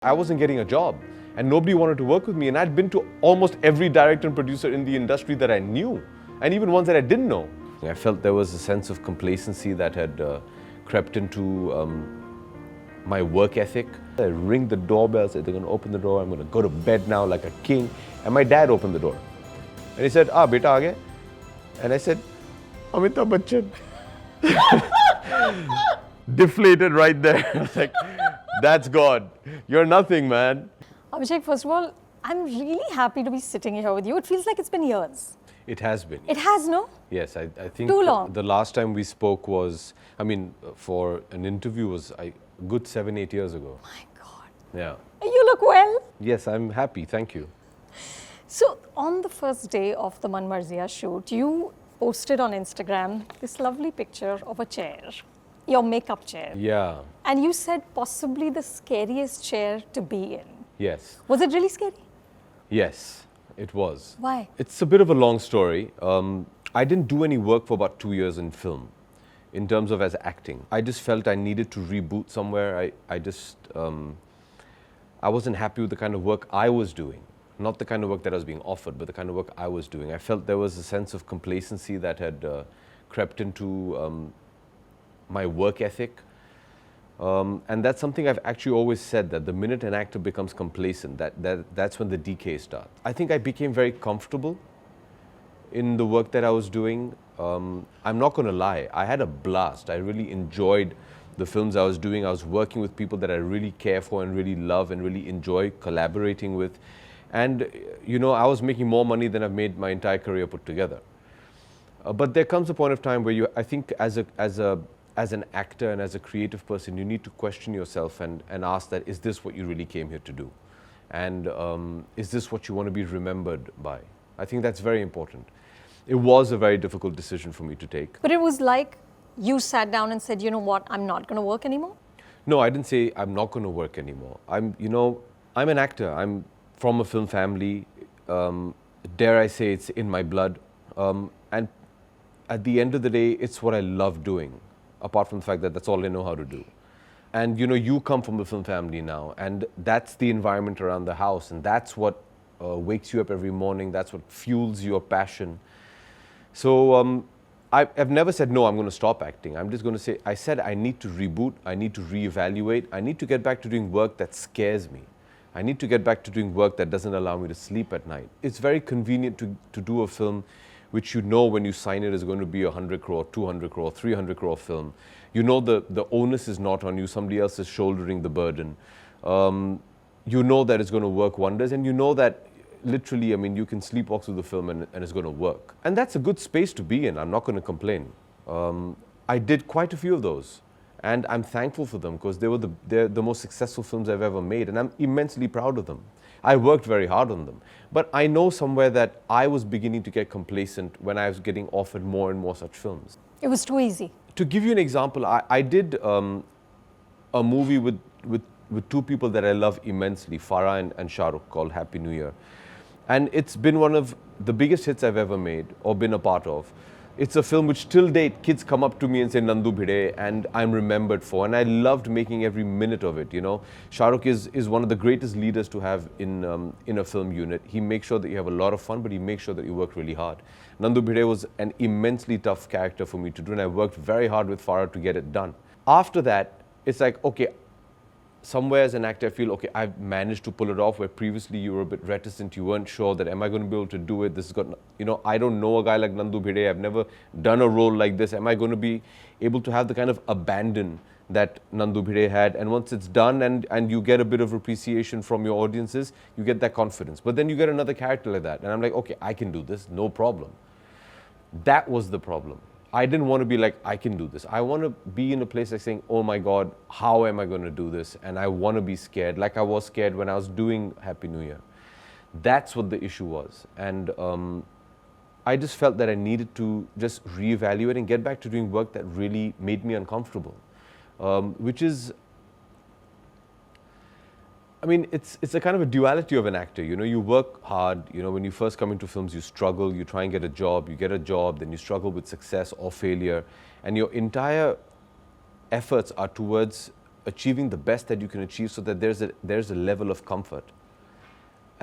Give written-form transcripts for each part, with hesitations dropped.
I wasn't getting a job and nobody wanted to work with me, and I'd been to almost every director and producer in the industry that I knew, and even ones that I didn't know. I felt there was a sense of complacency that had crept into my work ethic. I ring the doorbell, said they're going to open the door, I'm going to go to bed now like a king. And my dad opened the door and he said, beta aa gaya. And I said, Amitabh Bachchan. Deflated right there. I was like, that's God. You're nothing, man. Abhishek, first of all, I'm really happy to be sitting here with you. It feels like it's been years. It has been. It has, no? Yes, I think Too long. The last time we spoke was, for an interview was a good 7-8 years ago. My God. Yeah. You look well. Yes, I'm happy. Thank you. So, on the first day of the Manmarziyaan shoot, you posted on Instagram this lovely picture of a chair, your makeup chair. Yeah. And you said possibly the scariest chair to be in. Yes. Was it really scary? Yes, it was. Why? It's a bit of a long story. I didn't do any work for about 2 years in film, in terms of as acting. I just felt I needed to reboot somewhere. I wasn't happy with the kind of work I was doing. Not the kind of work that I was being offered, but the kind of work I was doing. I felt there was a sense of complacency that had crept into my work ethic. And that's something I've actually always said, that the minute an actor becomes complacent, that's when the decay starts. I think I became very comfortable in the work that I was doing. I'm not going to lie, I had a blast. I really enjoyed the films I was doing. I was working with people that I really care for and really love and really enjoy collaborating with. And, you know, I was making more money than I've made my entire career put together. But there comes a point of time where I think as an actor and as a creative person, you need to question yourself and ask that, is this what you really came here to do? And is this what you want to be remembered by? I think that's very important. It was a very difficult decision for me to take. But it was like you sat down and said, you know what, I'm not going to work anymore? No, I didn't say I'm not going to work anymore. I'm an actor. I'm from a film family. Dare I say it's in my blood. And at the end of the day, it's what I love doing, apart from the fact that that's all I know how to do. And you come from a film family now, and that's the environment around the house, and that's what wakes you up every morning, that's what fuels your passion. So I've never said, no, I'm going to stop acting. I'm just going to say, I said I need to reboot, I need to reevaluate, I need to get back to doing work that scares me. I need to get back to doing work that doesn't allow me to sleep at night. It's very convenient to do a film which when you sign it is going to be 100 crore, 200 crore, 300 crore film. The onus is not on you, somebody else is shouldering the burden. That it's going to work wonders, and that literally, you can sleepwalk through the film and it's going to work. And that's a good space to be in, I'm not going to complain. I did quite a few of those, and I'm thankful for them because they're the most successful films I've ever made, and I'm immensely proud of them. I worked very hard on them. But I know somewhere that I was beginning to get complacent when I was getting offered more and more such films. It was too easy. To give you an example, I did a movie with two people that I love immensely, Farah and Shah Rukh, called Happy New Year. And it's been one of the biggest hits I've ever made or been a part of. It's a film which till date kids come up to me and say Nandu Bhide, and I'm remembered for, and I loved making every minute of it. Shah Rukh is one of the greatest leaders to have in a film unit. He makes sure that you have a lot of fun, but he makes sure that you work really hard. Nandu Bhide was an immensely tough character for me to do, and I worked very hard with Farah to get it done. After that, it's like, okay, somewhere as an actor, I feel, okay, I've managed to pull it off, where previously you were a bit reticent, you weren't sure that, am I going to be able to do it? This has got, I don't know a guy like Nandu Bhide, I've never done a role like this. Am I going to be able to have the kind of abandon that Nandu Bhide had? And once it's done and you get a bit of appreciation from your audiences, you get that confidence. But then you get another character like that, and I'm like, okay, I can do this, no problem. That was the problem. I didn't want to be like, I can do this. I want to be in a place like saying, oh my God, how am I going to do this? And I want to be scared, like I was scared when I was doing Happy New Year. That's what the issue was. And I just felt that I needed to just reevaluate and get back to doing work that really made me uncomfortable. Which is, it's a kind of a duality of an actor. You work hard. When you first come into films, you struggle, you try and get a job, you get a job, then you struggle with success or failure. And your entire efforts are towards achieving the best that you can achieve so that there's a level of comfort.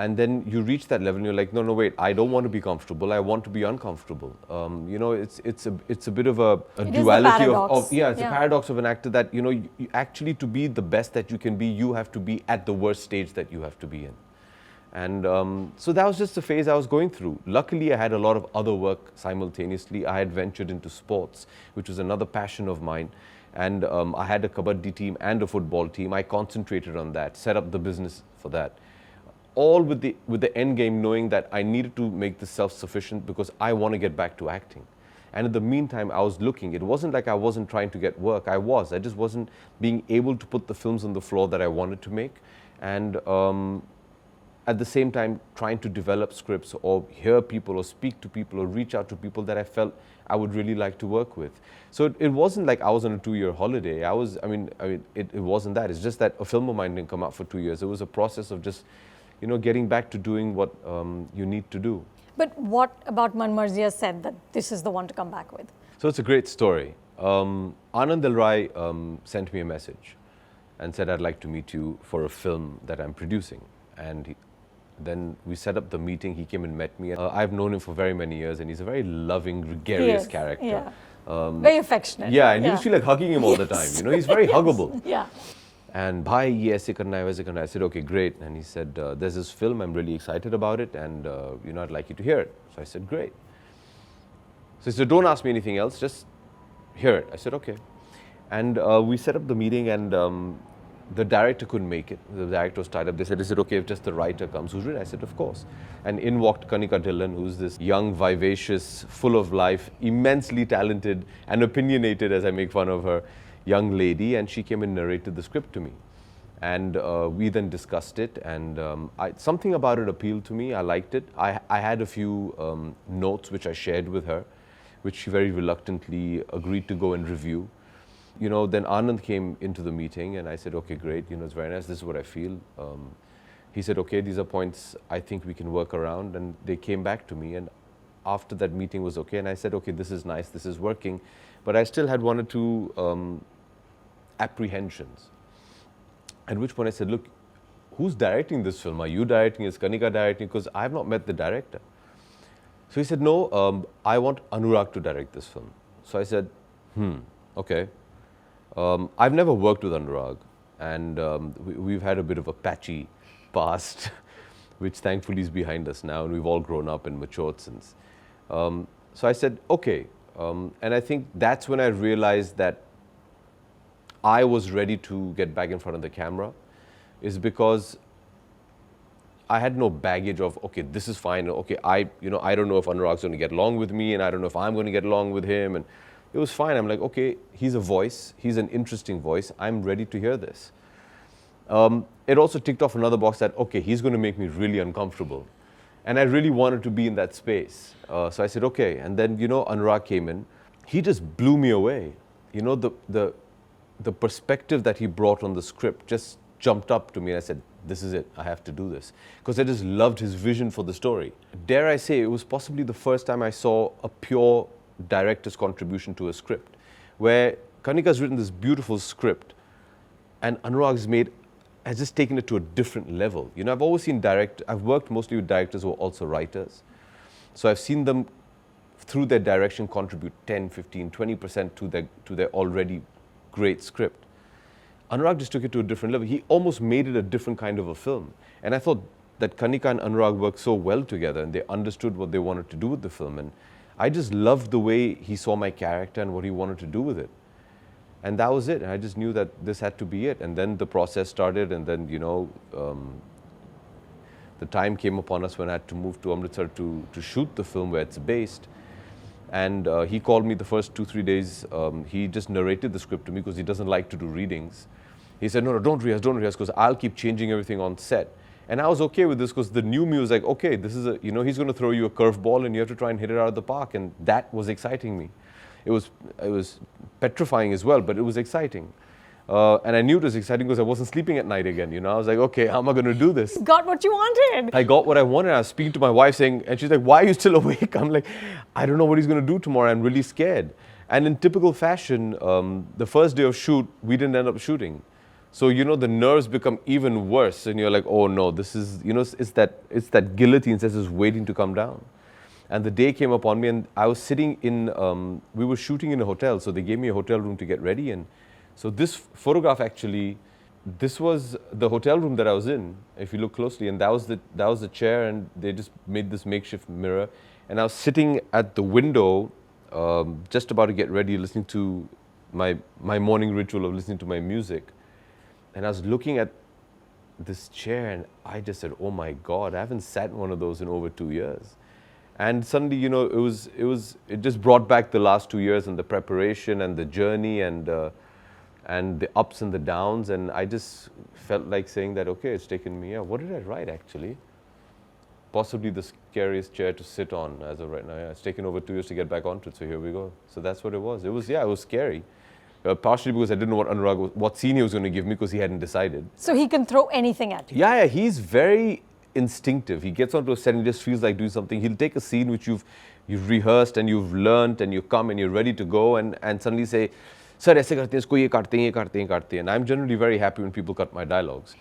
And then you reach that level and you're like, no, wait, I don't want to be comfortable. I want to be uncomfortable. It's a bit of a It is the duality paradox. it's a paradox of an actor that, you actually, to be the best that you can be, you have to be at the worst stage that you have to be in. And so that was just a phase I was going through. Luckily, I had a lot of other work simultaneously. I had ventured into sports, which was another passion of mine. And I had a kabaddi team and a football team. I concentrated on that, set up the business for that. All with the end game, knowing that I needed to make this self-sufficient because I want to get back to acting. And in the meantime, I was looking. It wasn't like I wasn't trying to get work. I just wasn't being able to put the films on the floor that I wanted to make. And at the same time, trying to develop scripts or hear people or speak to people or reach out to people that I felt I would really like to work with. So it wasn't like I was on a 2-year holiday. It wasn't that. It's just that a film of mine didn't come out for 2 years. It was a process of just, getting back to doing what you need to do. But what about Manmarziyaan said that this is the one to come back with? So it's a great story. Anand Del Rai sent me a message and said, I'd like to meet you for a film that I'm producing. And then we set up the meeting. He came and met me. I've known him for very many years, and he's a very loving, gregarious character. Yeah. Very affectionate. Yeah, and you just feel like hugging him all the time. He's very huggable. Yeah. And bhai, ye aise karna hai, waise karna hai. I said, okay, great. And he said, there's this film, I'm really excited about it, and I'd like you to hear it. So I said, great. So he said, don't ask me anything else, just hear it. I said, okay. And we set up the meeting, and the director couldn't make it. The director was tied up. They said, is it okay if just the writer comes? Who's written? I said, of course. And in walked Kanika Dhillon, who's this young, vivacious, full of life, immensely talented and opinionated, as I make fun of her, young lady. And she came and narrated the script to me. And we then discussed it, and something about it appealed to me. I liked it. I had a few notes which I shared with her, which she very reluctantly agreed to go and review. Then Anand came into the meeting, and I said, okay, great, it's very nice, this is what I feel. He said, okay, these are points I think we can work around, and they came back to me, and after that meeting was okay, and I said, okay, this is nice, this is working, but I still had 1 or 2 apprehensions. At which point I said, look, who's directing this film? Are you directing? Is Kanika directing? Because I have not met the director. So he said, no, I want Anurag to direct this film. So I said, okay. I've never worked with Anurag, and we've had a bit of a patchy past, which thankfully is behind us now, and we've all grown up and matured since. So I said, okay. And I think that's when I realized that I was ready to get back in front of the camera, is because I had no baggage of, okay, this is fine. Okay, I don't know if Anurag's going to get along with me, and I don't know if I'm going to get along with him. And it was fine. I'm like, okay, he's a voice. He's an interesting voice. I'm ready to hear this. It also ticked off another box that, okay, he's going to make me really uncomfortable. And I really wanted to be in that space. So I said, okay. And then, Anurag came in. He just blew me away. The perspective that he brought on the script just jumped up to me, and I said, this is it, I have to do this. Because I just loved his vision for the story. Dare I say, it was possibly the first time I saw a pure director's contribution to a script, where Kanika's written this beautiful script, and Anurag has just taken it to a different level. I've always seen I've worked mostly with directors who are also writers. So I've seen them, through their direction, contribute 10, 15, 20% to their already great script. Anurag just took it to a different level. He almost made it a different kind of a film. And I thought that Kanika and Anurag worked so well together, and they understood what they wanted to do with the film. And I just loved the way he saw my character and what he wanted to do with it. And that was it. And I just knew that this had to be it. And then the process started, and then, the time came upon us when I had to move to Amritsar to shoot the film where it's based. And he called me the first 2-3 days. He just narrated the script to me because he doesn't like to do readings. He said, no, don't rehearse, because I'll keep changing everything on set. And I was okay with this, because the new me was like, okay, this is he's going to throw you a curveball and you have to try and hit it out of the park. And that was exciting me. It was petrifying as well, but it was exciting. And I knew it was exciting because I wasn't sleeping at night again. I was like, okay, how am I going to do this? You got what you wanted. I got what I wanted. I was speaking to my wife and she's like, why are you still awake? I'm like, I don't know what he's going to do tomorrow. I'm really scared. And in typical fashion, the first day of shoot, we didn't end up shooting. So, the nerves become even worse and you're like, oh no, this is, it's that guillotine that's just waiting to come down. And the day came upon me and I was sitting we were shooting in a hotel, so they gave me a hotel room to get ready. And so this photograph actually, this was the hotel room that I was in, if you look closely, and that was the chair, and they just made this makeshift mirror. And I was sitting at the window, just about to get ready, listening to my morning ritual of listening to my music. And I was looking at this chair and I just said, oh my God, I haven't sat in one of those in over 2 years. And suddenly, it just brought back the last 2 years and the preparation and the journey and the ups and the downs. And I just felt like saying that, okay, it's taken me, what did I write actually? Possibly the scariest chair to sit on as of right now. Yeah, it's taken over 2 years to get back onto it, so here we go. So that's what it was. It was scary. Partially because I didn't know what scene he was going to give me because he hadn't decided. So he can throw anything at you? Yeah, he's very instinctive. He gets onto a set and he just feels like doing something. He'll take a scene which you've rehearsed and you've learnt and you come and you're ready to go and suddenly say, sir, aise karte hain, isko ye katte hain, ye katte hain, katte hain. And I'm generally very happy when people cut my dialogues.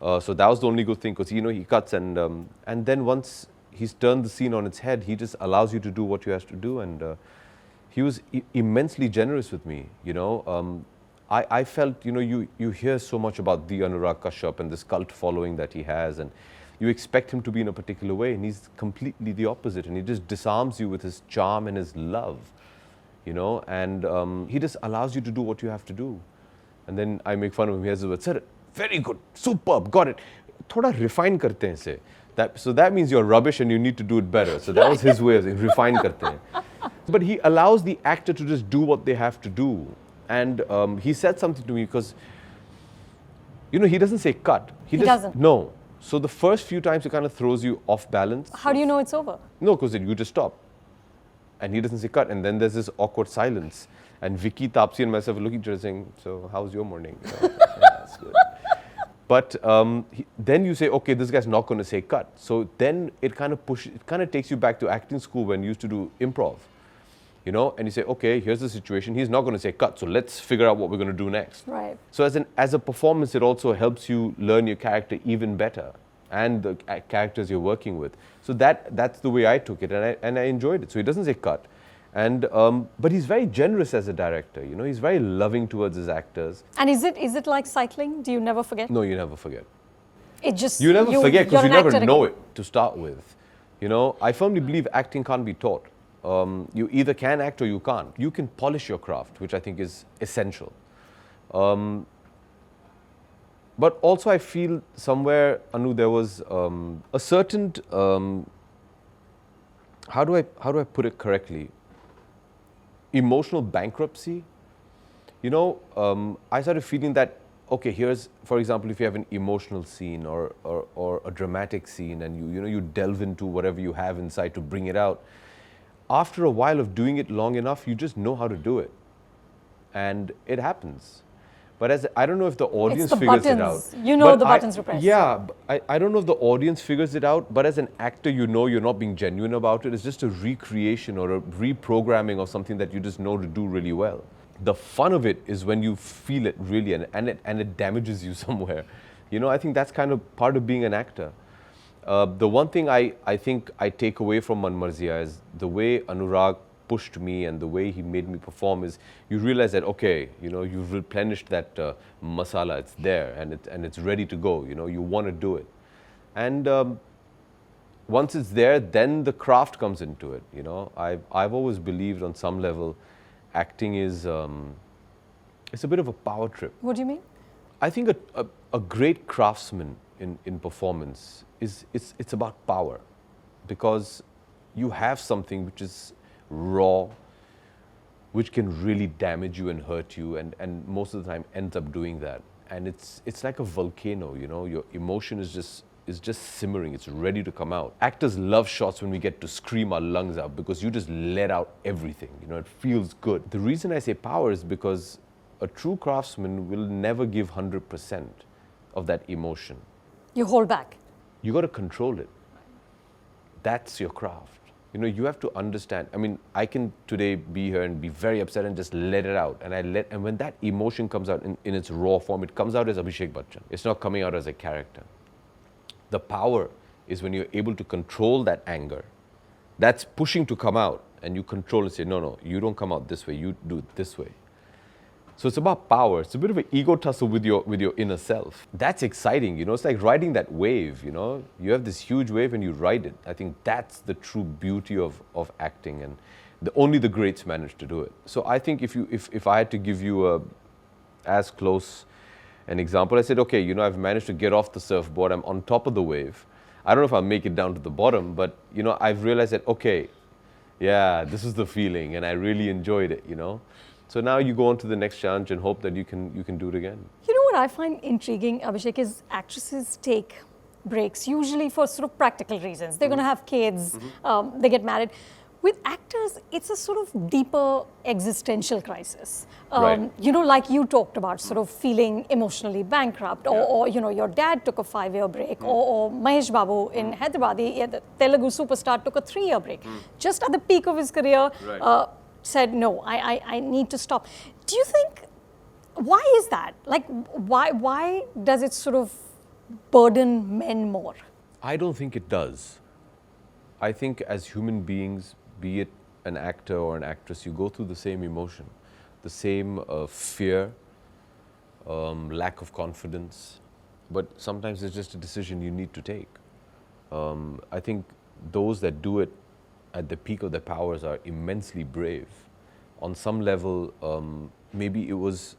So that was the only good thing because, he cuts and then once he's turned the scene on its head, he just allows you to do what you have to do. And he was immensely generous with me, I felt, you hear so much about the Anurag Kashyap and this cult following that he has, and you expect him to be in a particular way, and he's completely the opposite, and he just disarms you with his charm and his love, and he just allows you to do what you have to do. And then I make fun of him. He has the word, sir, very good, superb, got it. Thoda refine karte hain se. So that means you're rubbish and you need to do it better. So that was his way of saying, refine karte hain. But he allows the actor to just do what they have to do. And he said something to me because, he doesn't say cut. He doesn't? No. So the first few times it kind of throws you off balance. How do you know it's over? No, because you just stop. And he doesn't say cut. And then there's this awkward silence. And Vicky, Tapsi and myself are looking at each other saying, so how's your morning? Yeah, that's good. But then you say, okay, this guy's not going to say cut. So then it kind of takes you back to acting school when you used to do improv. And you say, okay, here's the situation. He's not going to say cut, so let's figure out what we're going to do next. Right. So as a performance, it also helps you learn your character even better and the characters you're working with. So that's the way I took it, and I enjoyed it. So he doesn't say cut. And but he's very generous as a director. He's very loving towards his actors. And is it like cycling? Do you never forget? No, you never forget. You never forget because you never know it to start with. I firmly believe acting can't be taught. You either can act or you can't. You can polish your craft, which I think is essential. But also I feel somewhere, Anu, there was a certain, how do I put it correctly? Emotional bankruptcy. I started feeling that, okay, here's, for example, if you have an emotional scene or a dramatic scene and you delve into whatever you have inside to bring it out. After a while of doing it long enough, you just know how to do it. And it happens. But I don't know if the audience figures it out. You know the buttons to press. Yeah, I don't know if the audience figures it out, but as an actor, you're not being genuine about it. It's just a recreation or a reprogramming of something that you just know to do really well. The fun of it is when you feel it really and it damages you somewhere. I think that's kind of part of being an actor. The one thing I think I take away from Manmarziyaan is the way Anurag pushed me and the way he made me perform is you realize that, okay, you've replenished that masala, it's there and it's ready to go, you want to do it. And once it's there, then the craft comes into it, I've always believed on some level acting is, it's a bit of a power trip. What do you mean? I think a great craftsman in performance it's about power, because you have something which is raw, which can really damage you and hurt you, and most of the time ends up doing that. And it's like a volcano, your emotion is just simmering, it's ready to come out. Actors love shots when we get to scream our lungs out because you just let out everything, it feels good. The reason I say power is because a true craftsman will never give 100% of that emotion. You hold back. You got to control it. That's your craft. you have to understand. I mean, I can today be here and be very upset and just let it out. And when that emotion comes out in its raw form, it comes out as Abhishek Bachchan. It's not coming out as a character. The power is when you're able to control that anger. That's pushing to come out, and you control and say, no, you don't come out this way, you do it this way. So it's about power. It's a bit of an ego tussle with your inner self. That's exciting, It's like riding that wave, You have this huge wave and you ride it. I think that's the true beauty of acting, and only the greats manage to do it. So I think if I had to give you as close an example, I said, okay, I've managed to get off the surfboard. I'm on top of the wave. I don't know if I'll make it down to the bottom, but I've realized that, okay, yeah, this is the feeling, and I really enjoyed it, So now you go on to the next challenge and hope that you can do it again. You know what I find intriguing, Abhishek, is actresses take breaks, usually for sort of practical reasons. They're going to have kids, they get married. With actors, it's a sort of deeper existential crisis. Right. Like you talked about, sort of feeling emotionally bankrupt, or your dad took a 5-year break, or Mahesh Babu in Hyderabad, the Telugu superstar, took a 3-year break. Just at the peak of his career, Right. Said, no, I need to stop. Do you think, why is that? Like, why does it sort of burden men more? I don't think it does. I think as human beings, be it an actor or an actress, you go through the same emotion, the same fear, lack of confidence, but sometimes it's just a decision you need to take. I think those that do it at the peak of their powers are immensely brave. On some level, maybe it was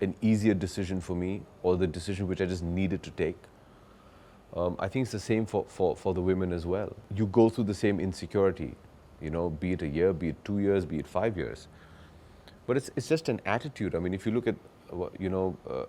an easier decision for me, or the decision which I just needed to take. I think it's the same for the women as well. You go through the same insecurity, be it a year, be it 2 years, be it 5 years. But it's just an attitude. I mean, if you look at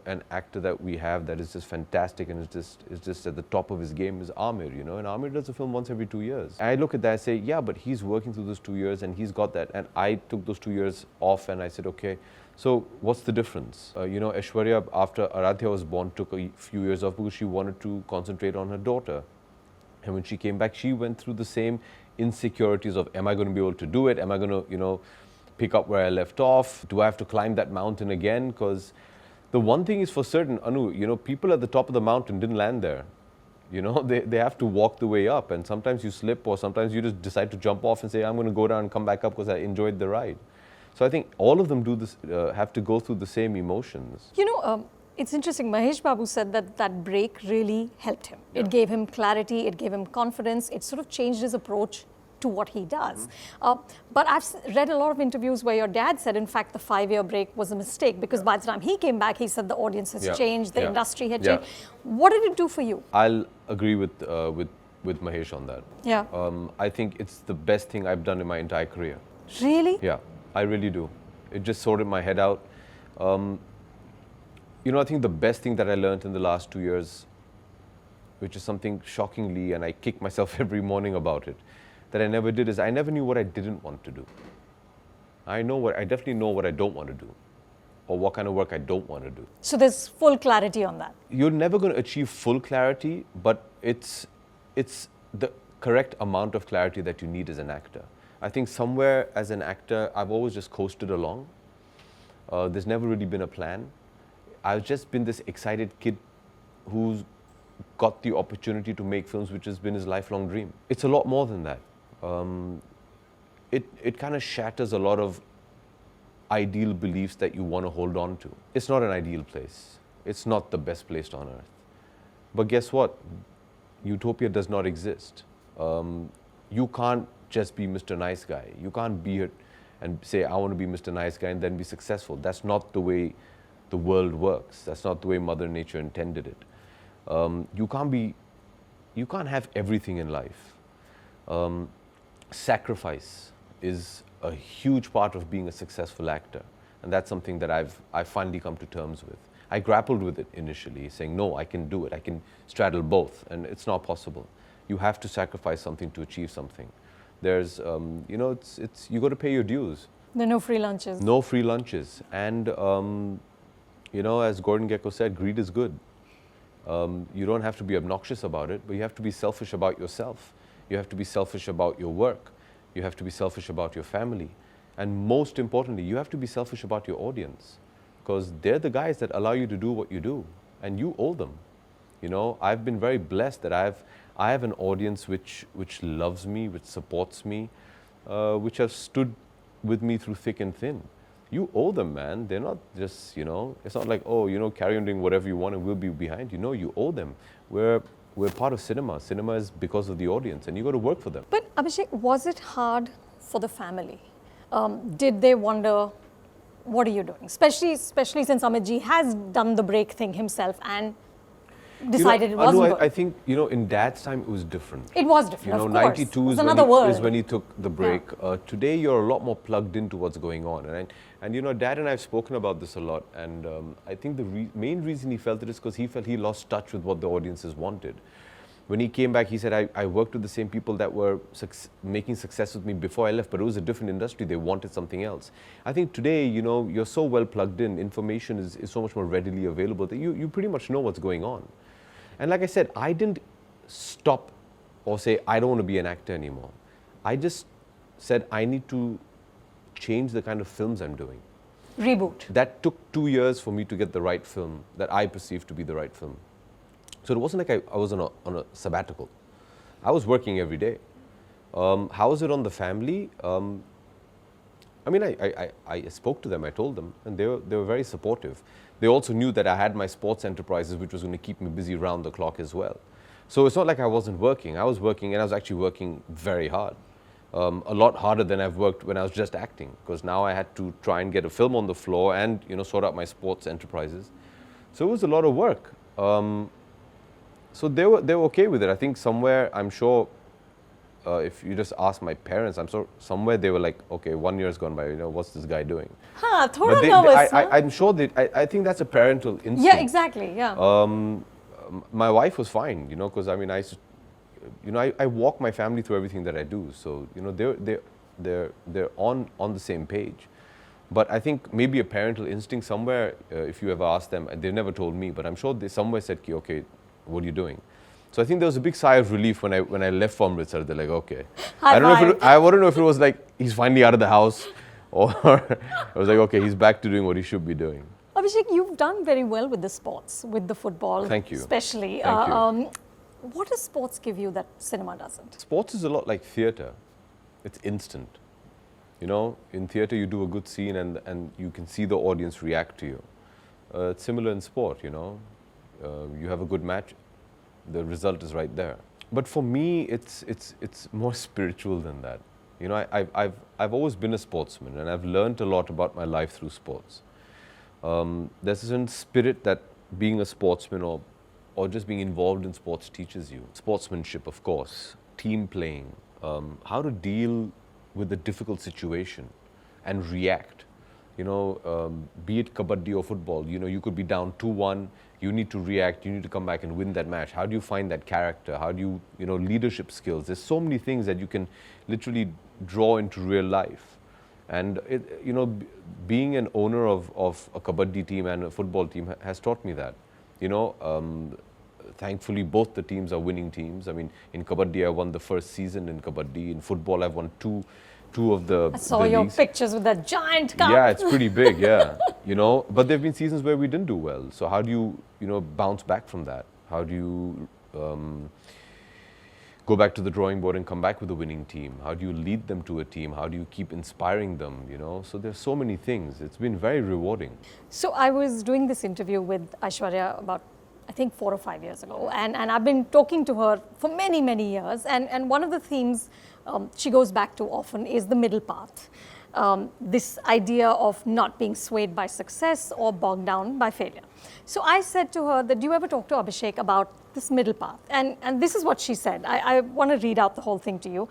an actor that we have that is just fantastic and is just at the top of his game is Amir, and Amir does a film once every 2 years. And I look at that and say, yeah, but he's working through those 2 years and he's got that. And I took those 2 years off and I said, okay, so what's the difference? Aishwarya, after Aradhya was born, took a few years off because she wanted to concentrate on her daughter. And when she came back, she went through the same insecurities of, am I going to be able to do it? Am I going to, pick up where I left off? Do I have to climb that mountain again? Because the one thing is for certain, Anu, people at the top of the mountain didn't land there. They have to walk the way up, and sometimes you slip, or sometimes you just decide to jump off and say, I'm going to go down and come back up because I enjoyed the ride. So I think all of them do this, have to go through the same emotions. It's interesting. Mahesh Babu said that break really helped him. Yeah. It gave him clarity, it gave him confidence, it sort of changed his approach to what he does. But I've read a lot of interviews where your dad said, in fact, the 5-year break was a mistake, because by the time he came back, he said the audience has changed, the industry had changed. What did it do for you? I'll agree with Mahesh on that. Yeah. I think it's the best thing I've done in my entire career. Really? Yeah, I really do. It just sorted my head out. I think the best thing that I learned in the last 2 years, which is something shockingly, and I kick myself every morning about it, that I never did, is I never knew what I didn't want to do. I definitely know what I don't want to do, or what kind of work I don't want to do. So there's full clarity on that. You're never going to achieve full clarity, but it's the correct amount of clarity that you need as an actor. I think somewhere as an actor, I've always just coasted along. There's never really been a plan. I've just been this excited kid who's got the opportunity to make films, which has been his lifelong dream. It's a lot more than that. It kind of shatters a lot of ideal beliefs that you want to hold on to. It's not an ideal place. It's not the best place on earth. But guess what? Utopia does not exist. You can't just be Mr. Nice Guy. You can't be it and say, I want to be Mr. Nice Guy and then be successful. That's not the way the world works. That's not the way Mother Nature intended it. You can't have everything in life. Sacrifice is a huge part of being a successful actor. And that's something that I've finally come to terms with. I grappled with it initially, saying, no, I can do it. I can straddle both. And it's not possible. You have to sacrifice something to achieve something. There's, you got to pay your dues. There are no free lunches. No free lunches. And, as Gordon Gekko said, greed is good. You don't have to be obnoxious about it, but you have to be selfish about yourself. You have to be selfish about your work. you have to be selfish about your family, and most importantly, you have to be selfish about your audience, because they're the guys that allow you to do what you do, and you owe them. You know, I've been very blessed that I have an audience which loves me, which supports me, which have stood with me through thick and thin. You owe them, man. They're not just, you know, it's not like, oh, you know, carry on doing whatever you want and we'll be behind you. No, you owe them. We're part of cinema. Cinema is because of the audience, and you got to work for them. But Abhishek, was it hard for the family? Did they wonder, what are you doing? Especially since Amitji has done the break thing himself and decided it wasn't good. I think, you know, in Dad's time it was different. It was different, you know, of course. 92 is when he took the break. Yeah. Today you're a lot more plugged into what's going on. And you know, Dad and I have spoken about this a lot. And I think the main reason he felt it is because he felt he lost touch with what the audiences wanted. When he came back, he said, I worked with the same people that were making success with me before I left, but it was a different industry. They wanted something else. I think today, you know, you're so well plugged in. Information is so much more readily available that you pretty much know what's going on. And like I said, I didn't stop or say, I don't want to be an actor anymore. I just said, I need to change the kind of films I'm doing. Reboot. That took 2 years for me to get the right film that I perceived to be the right film. So it wasn't like I was on a sabbatical. I was working every day. How was it on the family? I mean, I spoke to them, I told them, and they were very supportive. They also knew that I had my sports enterprises, which was going to keep me busy round the clock as well. So it's not like I wasn't working. I was working, and I was actually working very hard. A lot harder than I've worked when I was just acting, because now I had to try and get a film on the floor and, you know, sort out my sports enterprises. So it was a lot of work. So they were okay with it. I think somewhere, I'm sure, if you just ask my parents, I'm sure somewhere they were like, okay, 1 year's gone by, you know, what's this guy doing? Thoda nervous. I'm sure I think that's a parental instinct. Yeah, exactly, yeah. My wife was fine, you know, because I mean, I walk my family through everything that I do. So, you know, they're on the same page. But I think maybe a parental instinct somewhere, if you ever ask them, and they've never told me, but I'm sure they somewhere said, okay, what are you doing? So I think there was a big sigh of relief when I left for Amritsar. They're like, okay. I don't know if it was like he's finally out of the house, or I was like, okay, he's back to doing what he should be doing. Abhishek, you've done very well with the sports, with the football. Thank you. Especially. Thank you. What does sports give you that cinema doesn't? Sports is a lot like theatre. It's instant. You know, in theatre you do a good scene and you can see the audience react to you. It's similar in sport, you know. You have a good match, the result is right there. But for me, it's more spiritual than that. You know, I've always been a sportsman, and I've learned a lot about my life through sports. There's a certain spirit that being a sportsman or just being involved in sports teaches you. Sportsmanship, of course, team playing, how to deal with a difficult situation and react. You know, be it kabaddi or football, you know, you could be down 2-1, you need to react, you need to come back and win that match. How do you find that character? How do you know, leadership skills? There's so many things that you can literally draw into real life. And, you know, being an owner of a kabaddi team and a football team has taught me that. You know, thankfully both the teams are winning teams. I mean, in kabaddi I won the first season in kabaddi. In football I've won two of the I saw your pictures with that giant cup. Yeah, it's pretty big, yeah. You know, but there have been seasons where we didn't do well. So how do you know, bounce back from that? How do you go back to the drawing board and come back with a winning team? How do you lead them to a team? How do you keep inspiring them, you know? So there's so many things. It's been very rewarding. So I was doing this interview with Aishwarya about, I think 4 or 5 years ago, and I've been talking to her for many, many years, and one of the themes she goes back to often is the middle path. This idea of not being swayed by success or bogged down by failure. So I said to her that, do you ever talk to Abhishek about this middle path? And this is what she said. I want to read out the whole thing to you.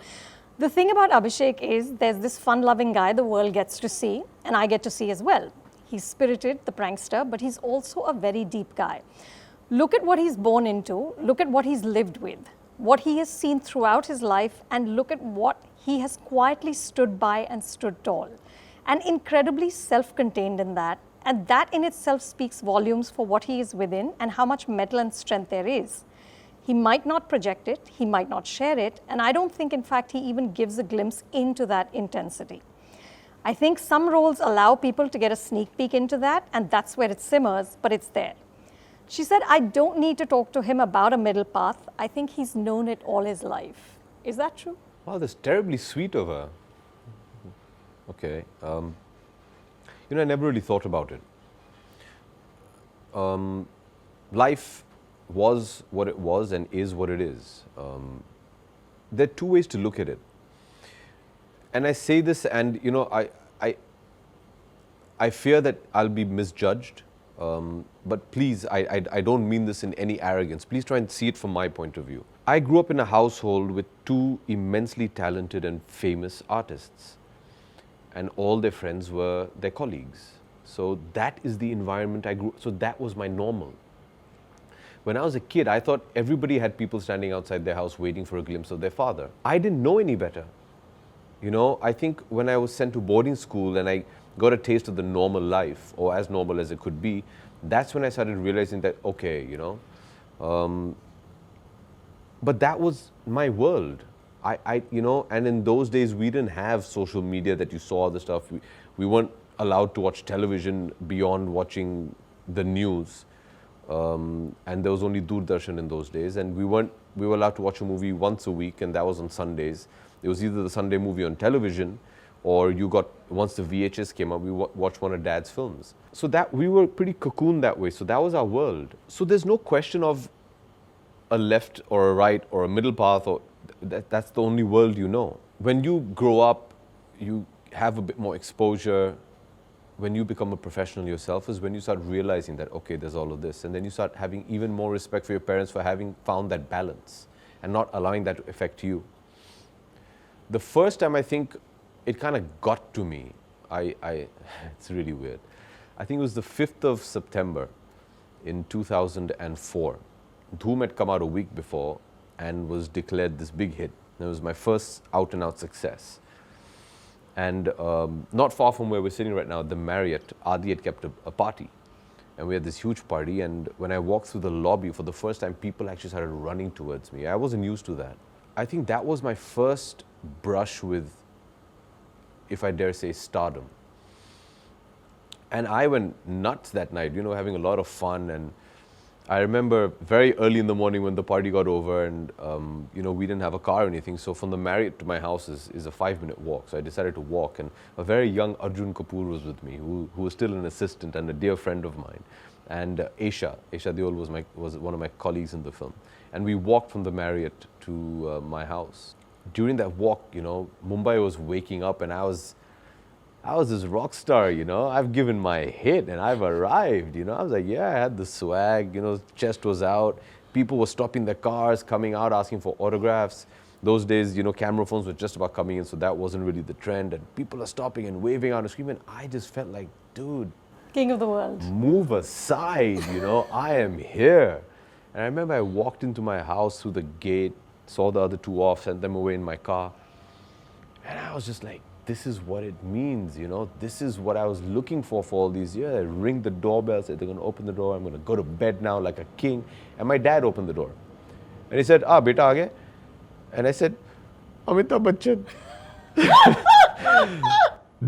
The thing about Abhishek is there's this fun-loving guy the world gets to see, and I get to see as well. He's spirited, the prankster, but he's also a very deep guy. Look at what he's born into, look at what he's lived with, what he has seen throughout his life, and look at what he has quietly stood by and stood tall. And incredibly self-contained in that, and that in itself speaks volumes for what he is within and how much mettle and strength there is. He might not project it, he might not share it, and I don't think, in fact, he even gives a glimpse into that intensity. I think some roles allow people to get a sneak peek into that, and that's where it simmers, but it's there. She said, I don't need to talk to him about a middle path. I think he's known it all his life. Is that true? Wow, that's terribly sweet of her. Okay. I never really thought about it. Life was what it was and is what it is. There are two ways to look at it. And I say this and, I fear that I'll be misjudged. But please, I don't mean this in any arrogance. Please try and see it from my point of view. I grew up in a household with two immensely talented and famous artists. And all their friends were their colleagues. So that is the environment I grew up. So that was my normal. When I was a kid, I thought everybody had people standing outside their house waiting for a glimpse of their father. I didn't know any better. I think when I was sent to boarding school and I got a taste of the normal life, or as normal as it could be, that's when I started realizing that, okay, but that was my world. And in those days we didn't have social media that you saw the stuff. We weren't allowed to watch television beyond watching the news. And there was only Doordarshan in those days, and we were allowed to watch a movie once a week, and that was on Sundays. It was either the Sunday movie on television, or once the VHS came up, we watched one of Dad's films. So that we were pretty cocooned that way. So that was our world. So there's no question of a left or a right or a middle path, or that's the only world you know. When you grow up, you have a bit more exposure. When you become a professional yourself is when you start realizing that, okay, there's all of this. And then you start having even more respect for your parents for having found that balance and not allowing that to affect you. The first time I think it kind of got to me, it's really weird. I think it was the 5th of September in 2004. Dhoom had come out a week before and was declared this big hit. It was my first out-and-out success. And not far from where we're sitting right now, the Marriott, Adi had kept a party. And we had this huge party, and when I walked through the lobby, for the first time, people actually started running towards me. I wasn't used to that. I think that was my first brush with, if I dare say, stardom. And I went nuts that night, having a lot of fun. And I remember very early in the morning when the party got over and, we didn't have a car or anything. So from the Marriott to my house is a 5-minute walk. So I decided to walk, and a very young Arjun Kapoor was with me, who was still an assistant and a dear friend of mine. And Aisha Deol was one of my colleagues in the film. And we walked from the Marriott to my house. During that walk, Mumbai was waking up, and I was this rock star, I've given my hit and I've arrived, I was like, yeah, I had the swag, chest was out. People were stopping their cars, coming out, asking for autographs. Those days, camera phones were just about coming in, so that wasn't really the trend. And people are stopping and waving out and screaming. I just felt like, dude. King of the world. Move aside, I am here. And I remember I walked into my house through the gate, saw the other two off, sent them away in my car. And I was just like, this is what it means, This is what I was looking for all these years. I ring the doorbell, said they're going to open the door. I'm going to go to bed now like a king. And my dad opened the door. And he said, beta aage. And I said, Amitabh Bachchan.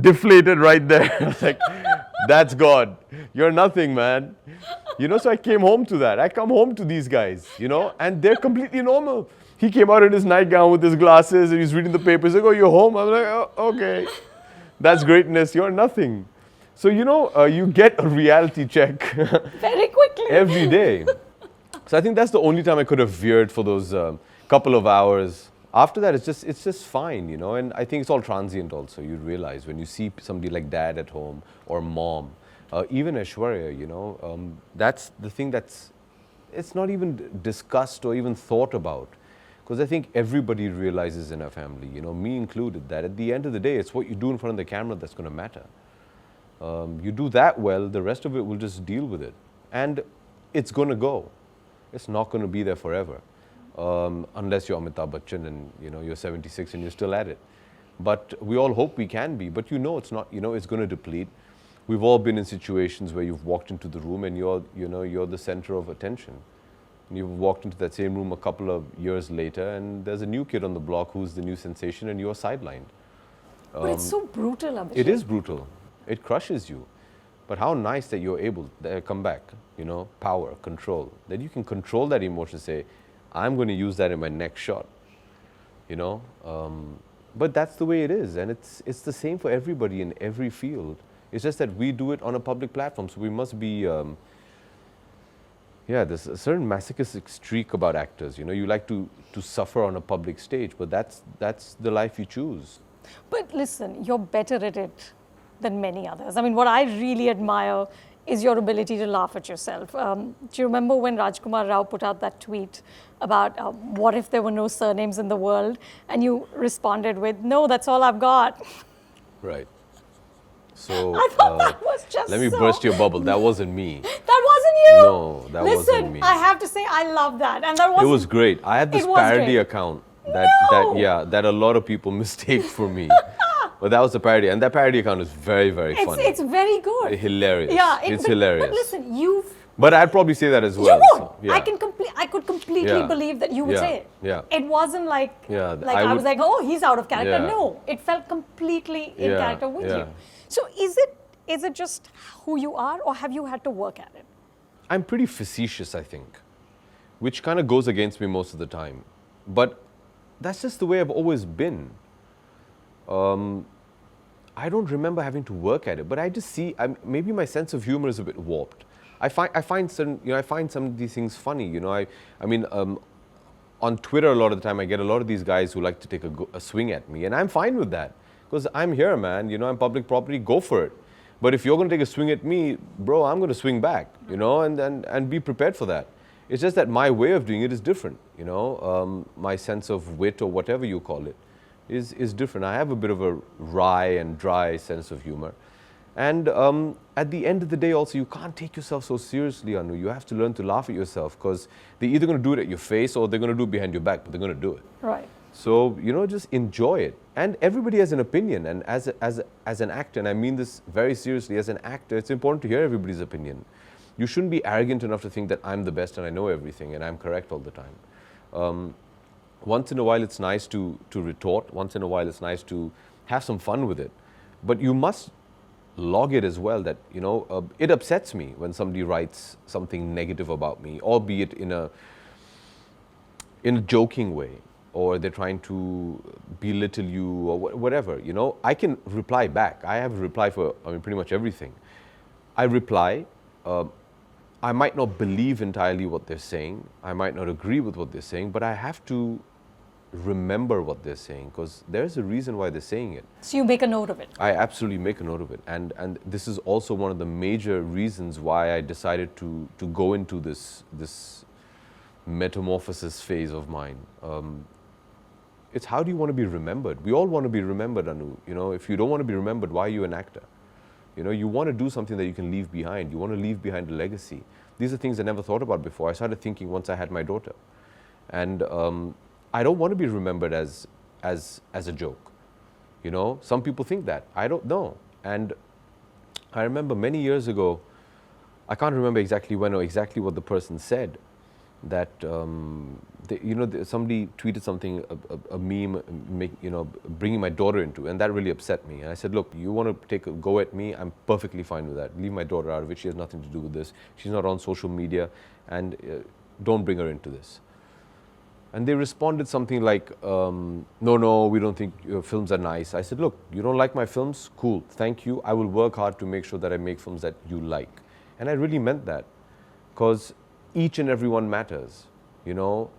Deflated right there. I was like, that's God. You're nothing, man. So I came home to that. I come home to these guys, and they're completely normal. He came out in his nightgown with his glasses and he's reading the papers. He's like, oh, you're home? I'm like, oh, okay. That's greatness. You're nothing. So, you get a reality check. Very quickly. Every day. So I think that's the only time I could have veered for those couple of hours. After that, it's just fine, And I think it's all transient also. You realize when you see somebody like Dad at home or Mom, even Aishwarya, that's the thing it's not even discussed or even thought about. Because I think everybody realizes in our family, me included, that at the end of the day, it's what you do in front of the camera that's going to matter. You do that well, the rest of it will just deal with it. And it's going to go. It's not going to be there forever. Unless you're Amitabh Bachchan and, you're 76 and you're still at it. But we all hope we can be. But it's not, it's going to deplete. We've all been in situations where you've walked into the room and you're the center of attention. And you've walked into that same room a couple of years later, and there's a new kid on the block who's the new sensation, and you're sidelined. But it's so brutal, Abhishek. It is brutal. It crushes you. But how nice that you're able to come back, you know, power, control, that you can control that emotion, say, I'm going to use that in my next shot, you know. But that's the way it is, and it's the same for everybody in every field. It's just that we do it on a public platform, so we must be, there's a certain masochistic streak about actors, you know. You like to suffer on a public stage, but that's the life you choose. But listen, you're better at it than many others. I mean, what I really admire is your ability to laugh at yourself. Do you remember when Rajkumar Rao put out that tweet about what if there were no surnames in the world? And you responded with, no, that's all I've got. Right. So I thought that was just let me burst your bubble. That wasn't me. That wasn't you? No, that wasn't me. Listen, I have to say, I love that. And that was It was great. I had this parody account that a lot of people mistake for me. But that was the parody, and that parody account is very, very funny. It's very good. Hilarious. Yeah, it's hilarious. But listen, you've... But I'd probably say that as well. You would. So, yeah. I could completely believe that you would say it. Yeah. It wasn't like, I was like, oh, he's out of character. Yeah. No, it felt completely in character with you. So is it just who you are, or have you had to work at it? I'm pretty facetious, I think, which kind of goes against me most of the time. But that's just the way I've always been. I don't remember having to work at it, but I just see, maybe my sense of humor is a bit warped. I find some of these things funny. You know, I mean, on Twitter a lot of the time I get a lot of these guys who like to take a swing at me, and I'm fine with that because I'm here, man. You know, I'm public property. Go for it. But if you're going to take a swing at me, bro, I'm going to swing back. You know, and be prepared for that. It's just that my way of doing it is different. You know, my sense of wit or whatever you call it is different. I have a bit of a wry and dry sense of humor. And at the end of the day also, you can't take yourself so seriously, Anu. You have to learn to laugh at yourself because they're either going to do it at your face or they're going to do it behind your back, but they're going to do it. Right. So, you know, just enjoy it. And everybody has an opinion. And as an actor, and I mean this very seriously, as an actor, it's important to hear everybody's opinion. You shouldn't be arrogant enough to think that I'm the best and I know everything and I'm correct all the time. Once in a while, it's nice to retort. Once in a while, it's nice to have some fun with it. But you must log it as well that, you know, it upsets me when somebody writes something negative about me, albeit in a joking way, or they're trying to belittle you or whatever, you know. I can reply back. I have a reply for, pretty much everything. I reply. I might not believe entirely what they're saying. I might not agree with what they're saying, but I have to remember what they're saying because there's a reason why they're saying it. So you make a note of it? I absolutely make a note of it. And this is also one of the major reasons why I decided to go into this metamorphosis phase of mine. It's how do you want to be remembered? We all want to be remembered, Anu. You know, if you don't want to be remembered, why are you an actor? You know, you want to do something that you can leave behind. You want to leave behind a legacy. These are things I never thought about before. I started thinking once I had my daughter. And I don't want to be remembered as a joke. You know, some people think that. I don't know. And I remember many years ago, I can't remember exactly when or exactly what the person said, that somebody tweeted something, a meme, bringing my daughter into, and that really upset me. And I said, look, you want to take a go at me? I'm perfectly fine with that. Leave my daughter out of it. She has nothing to do with this. She's not on social media, and don't bring her into this. And they responded something like, no, we don't think your films are nice. I said, look, you don't like my films? Cool, thank you. I will work hard to make sure that I make films that you like. And I really meant that, because each and every one matters. You know,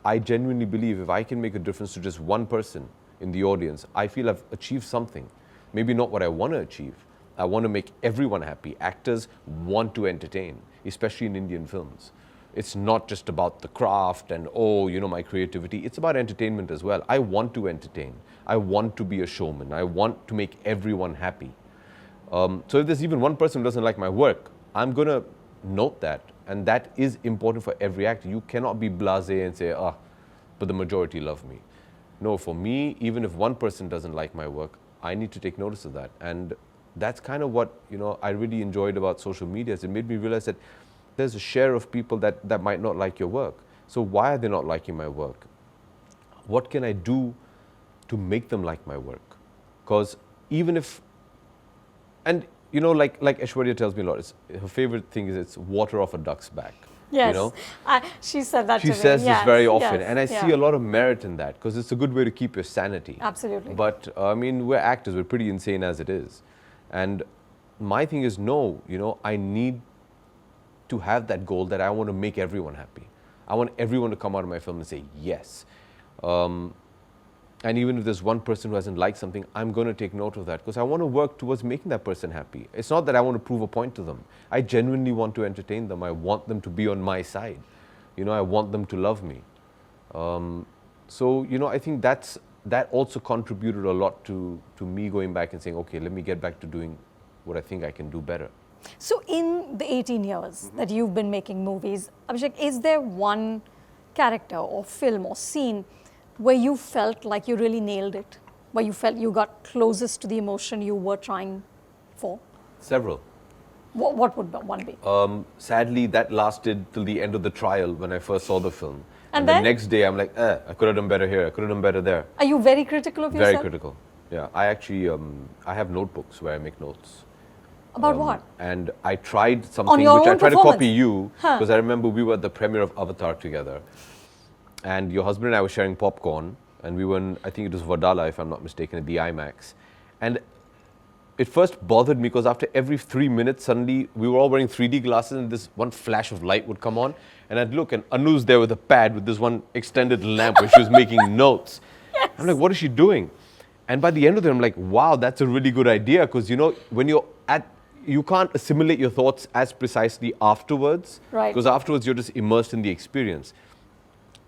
I genuinely believe if I can make a difference to just one person in the audience, I feel I've achieved something. Maybe not what I want to achieve. I want to make everyone happy. Actors want to entertain, especially in Indian films. It's not just about the craft and, my creativity. It's about entertainment as well. I want to entertain. I want to be a showman. I want to make everyone happy. So if there's even one person who doesn't like my work, I'm going to note that. And that is important for every actor. You cannot be blasé and say, but the majority love me. No, for me, even if one person doesn't like my work, I need to take notice of that. And that's kind of what, I really enjoyed about social media. Is it made me realize that there's a share of people that might not like your work. So why are they not liking my work? What can I do to make them like my work? Because even if, and you know, like Aishwarya tells me a lot, her favorite thing is it's water off a duck's back. Yes, You know? she said that to She me. says this very often, yes, and I see a lot of merit in that because it's a good way to keep your sanity. Absolutely. But I mean, we're actors, we're pretty insane as it is. And my thing is, no, you know, I need to have that goal that I want to make everyone happy. I want everyone to come out of my film and say yes. And even if there's one person who hasn't liked something, I'm going to take note of that because I want to work towards making that person happy. It's not that I want to prove a point to them. I genuinely want to entertain them. I want them to be on my side. You know, I want them to love me. So, you know, I think that also contributed a lot to me going back and saying, okay, let me get back to doing what I think I can do better. So in the 18 years that you've been making movies, Abhishek, is there one character or film or scene where you felt like you really nailed it? Where you felt you got closest to the emotion you were trying for? Several. What would one be? Sadly, that lasted till the end of the trial when I first saw the film. And the then? next day, I'm like, I could have done better here. I could have done better there. Are you very critical of yourself? Very critical. Yeah, I actually, I have notebooks where I make notes. About what? And I tried something On your which I own tried to performance? copy you Huh. because I remember we were at the premiere of Avatar together, and your husband and I were sharing popcorn, and we were in, I think it was Vadala, if I'm not mistaken, at the IMAX, and it first bothered me because after every 3 minutes, suddenly we were all wearing 3D glasses, and this one flash of light would come on, and I'd look, and Anu's there with a pad with this one extended lamp where she was making notes. Yes. I'm like, what is she doing? And by the end of it, I'm like, wow, that's a really good idea because, you know, when you're at, you can't assimilate your thoughts as precisely afterwards. Right. Because afterwards, you're just immersed in the experience.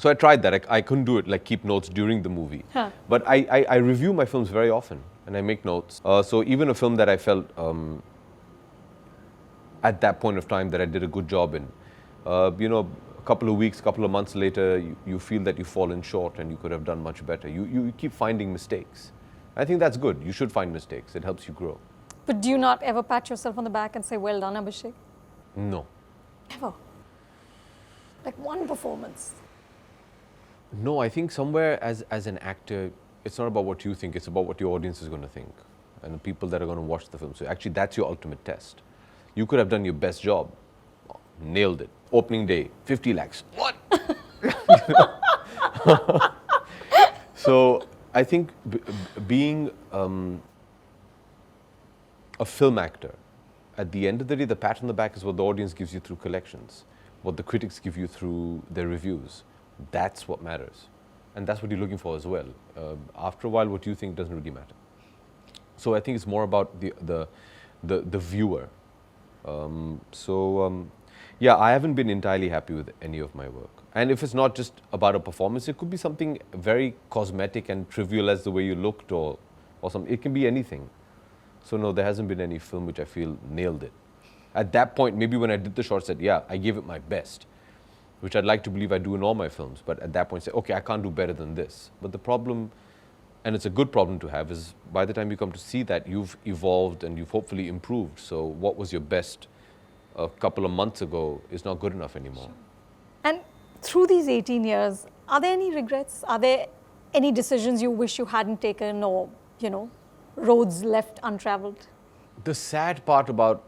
So I tried that. I couldn't do it, like keep notes during the movie. Huh. But I review my films very often and I make notes. So even a film that I felt at that point of time that I did a good job in, you know, a couple of weeks, couple of months later, you feel that you've fallen short and you could have done much better. You keep finding mistakes. I think that's good. You should find mistakes. It helps you grow. But do you not ever pat yourself on the back and say, well done, Abhishek? No. Ever? Like one performance? No, I think somewhere as an actor, it's not about what you think, it's about what your audience is going to think and the people that are going to watch the film. So actually, that's your ultimate test. You could have done your best job, nailed it. Opening day, 50 lakhs. What? So I think being a film actor, at the end of the day, the pat on the back is what the audience gives you through collections, what the critics give you through their reviews. That's what matters. And that's what you're looking for as well. After a while, what you think doesn't really matter. So I think it's more about the viewer. Yeah, I haven't been entirely happy with any of my work. And if it's not just about a performance, it could be something very cosmetic and trivial as the way you looked or something. It can be anything. So no, there hasn't been any film which I feel nailed it. At that point, maybe when I did the short set, yeah, I gave it my best, which I'd like to believe I do in all my films. But at that point, say, okay, I can't do better than this. But the problem, and it's a good problem to have, is by the time you come to see that, you've evolved and you've hopefully improved. So what was your best a couple of months ago is not good enough anymore. And through these 18 years, are there any regrets? Are there any decisions you wish you hadn't taken or, you know, roads left untraveled? The sad part about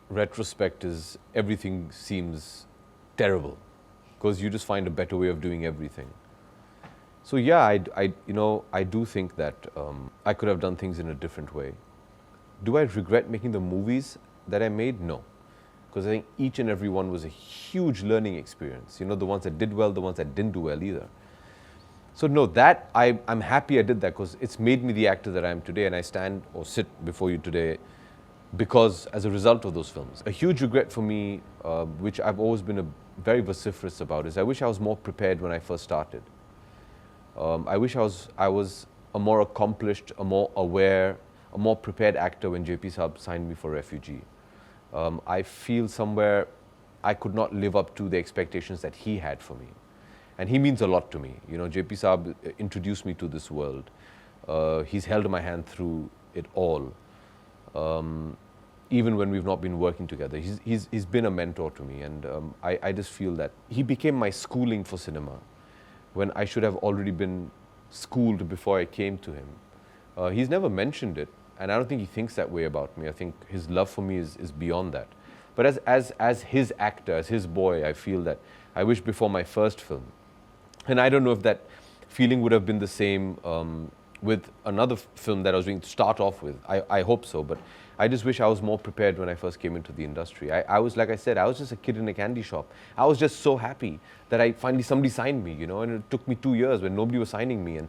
retrospect is everything seems terrible because you just find a better way of doing everything. So yeah, I do think that I could have done things in a different way. Do I regret making the movies that I made? No. Because I think each and every one was a huge learning experience. You know, the ones that did well, the ones that didn't do well either. So no, that I'm happy I did that because it's made me the actor that I am today, and I stand or sit before you today because as a result of those films. A huge regret for me, which I've always been very vociferous about, is I wish I was more prepared when I first started. I wish I was a more accomplished, a more aware, a more prepared actor when JP Saab signed me for Refugee. I feel somewhere I could not live up to the expectations that he had for me. And he means a lot to me. You know, JP Saab introduced me to this world. He's held my hand through it all. even when we've not been working together. He's been a mentor to me, and I just feel that he became my schooling for cinema when I should have already been schooled before I came to him. He's never mentioned it, and I don't think he thinks that way about me. I think his love for me is beyond that. But as his actor, as his boy, I feel that I wish before my first film, and I don't know if that feeling would have been the same with another film that I was going to start off with. I hope so, but I just wish I was more prepared when I first came into the industry. I was, like I said, I was just a kid in a candy shop. I was just so happy that somebody signed me, you know, and it took me 2 years when nobody was signing me,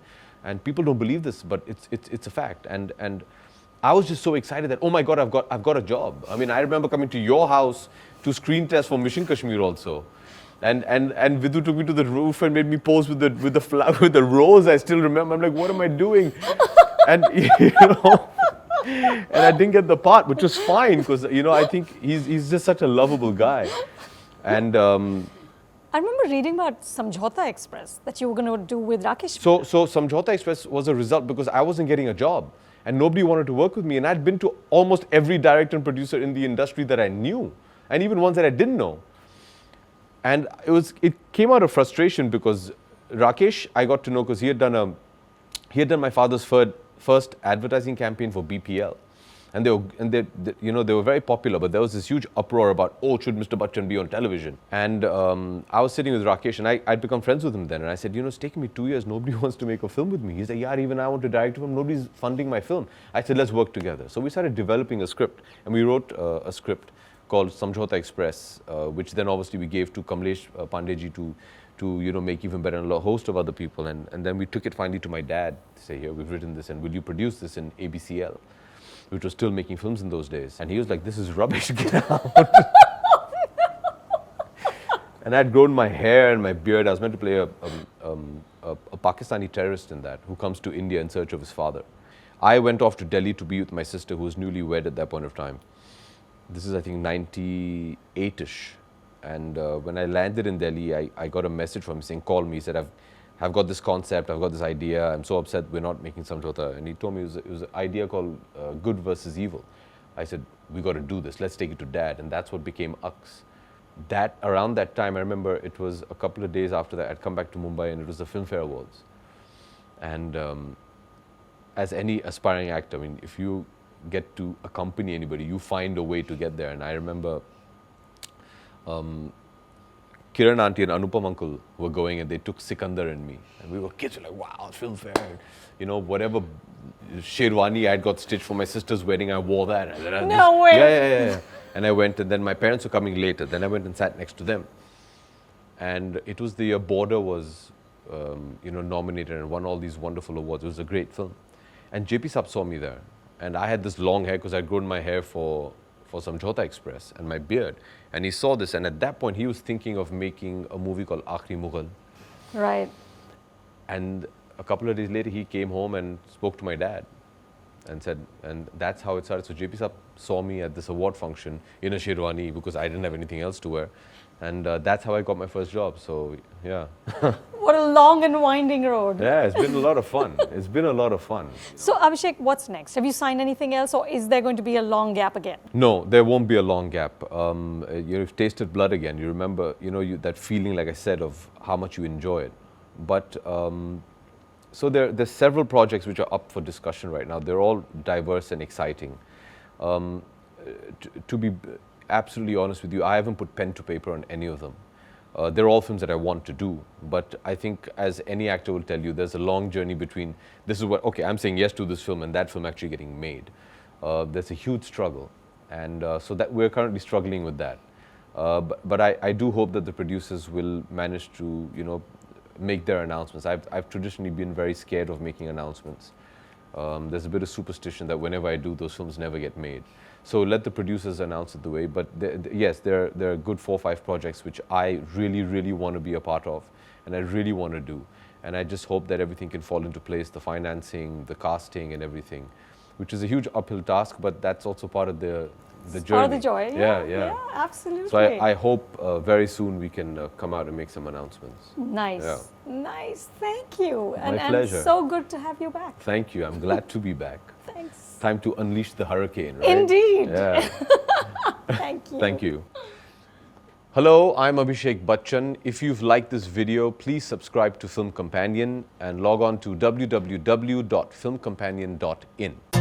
and people don't believe this, but it's a fact. And I was just so excited that, oh my God, I've got a job. I mean, I remember coming to your house to screen test for Mission Kashmir also. And Vidhu took me to the roof and made me pose with the rose. I still remember. I'm like, what am I doing? And you know, and I didn't get the part, which was fine because you know I think he's just such a lovable guy. And I remember reading about Samjhauta Express that you were going to do with Rakesh. So Samjhauta Express was a result because I wasn't getting a job and nobody wanted to work with me. And I'd been to almost every director and producer in the industry that I knew, and even ones that I didn't know. And it came out of frustration because Rakesh, I got to know because he had done my father's first advertising campaign for BPL, and they were very popular. But there was this huge uproar about, oh, should Mr. Bachchan be on television? And I was sitting with Rakesh, and I'd become friends with him then. And I said, you know, it's taken me 2 years. Nobody wants to make a film with me. He's like, yeah, even I want to direct a film. Nobody's funding my film. I said, let's work together. So we started developing a script, and we wrote a script called Samjhauta Express, which then obviously we gave to Kamlesh Pandeyji to you know make even better, and a host of other people, and then we took it finally to my dad to say, here, we've written this, and will you produce this in ABCL, which was still making films in those days. And he was like, this is rubbish, get out. And I'd grown my hair and my beard. I was meant to play a Pakistani terrorist in that, who comes to India in search of his father. I went off to Delhi to be with my sister, who was newlywed at that point of time. This is, I think, 98-ish. And when I landed in Delhi, I got a message from him saying, call me. He said, I've got this concept, I've got this idea. I'm so upset we're not making Samjhauta. And he told me it was an idea called Good versus Evil. I said, we got to do this. Let's take it to Dad. And that's what became Ux. Around that time, I remember it was a couple of days after that, I'd come back to Mumbai, and it was the Filmfare Awards. And as any aspiring actor, I mean, if you get to accompany anybody, you find a way to get there. And I remember Kiran auntie and Anupam uncle were going, and they took Sikandar and me, and we were kids. We're like, wow, Filmfare, you know, whatever sherwani I'd got stitched for my sister's wedding, I wore that. No way. Yeah. And I went, and then my parents were coming later. Then I went and sat next to them, and it was the year Border was nominated and won all these wonderful awards. It was a great film, and JP Sab saw me there. And I had this long hair because I'd grown my hair for Samjhauta Express, and my beard. And he saw this, and at that point he was thinking of making a movie called Aakhri Mughal. Right. And a couple of days later he came home and spoke to my dad and said, and that's how it started. So JP Sab saw me at this award function in a sherwani because I didn't have anything else to wear. And that's how I got my first job. So, yeah. What a long and winding road. Yeah, it's been a lot of fun. It's been a lot of fun. So, Abhishek, what's next? Have you signed anything else, or is there going to be a long gap again? No, there won't be a long gap. You've tasted blood again. You remember, that feeling, like I said, of how much you enjoy it. But, so there's several projects which are up for discussion right now. They're all diverse and exciting. To be absolutely honest with you, I haven't put pen to paper on any of them. They're all films that I want to do, but I think, as any actor will tell you, there's a long journey between this is what, okay, I'm saying yes to this film and that film actually getting made. There's a huge struggle, and so that we're currently struggling with that. But I do hope that the producers will manage to, make their announcements. I've traditionally been very scared of making announcements. There's a bit of superstition that whenever I do, those films never get made. So let the producers announce it the way. But yes, there are good 4 or 5 projects which I really, really want to be a part of, and I really want to do. And I just hope that everything can fall into place, the financing, the casting and everything, which is a huge uphill task, but that's also part of the journey. Part of the joy. Yeah, absolutely. So I hope very soon we can come out and make some announcements. Nice. Yeah. Nice. Thank you. My pleasure. And so good to have you back. Thank you. I'm glad to be back. Thanks. Time to unleash the hurricane, right? Indeed. Yeah. Thank you. Thank you. Hello, I'm Abhishek Bachchan. If you've liked this video, please subscribe to Film Companion and log on to www.filmcompanion.in.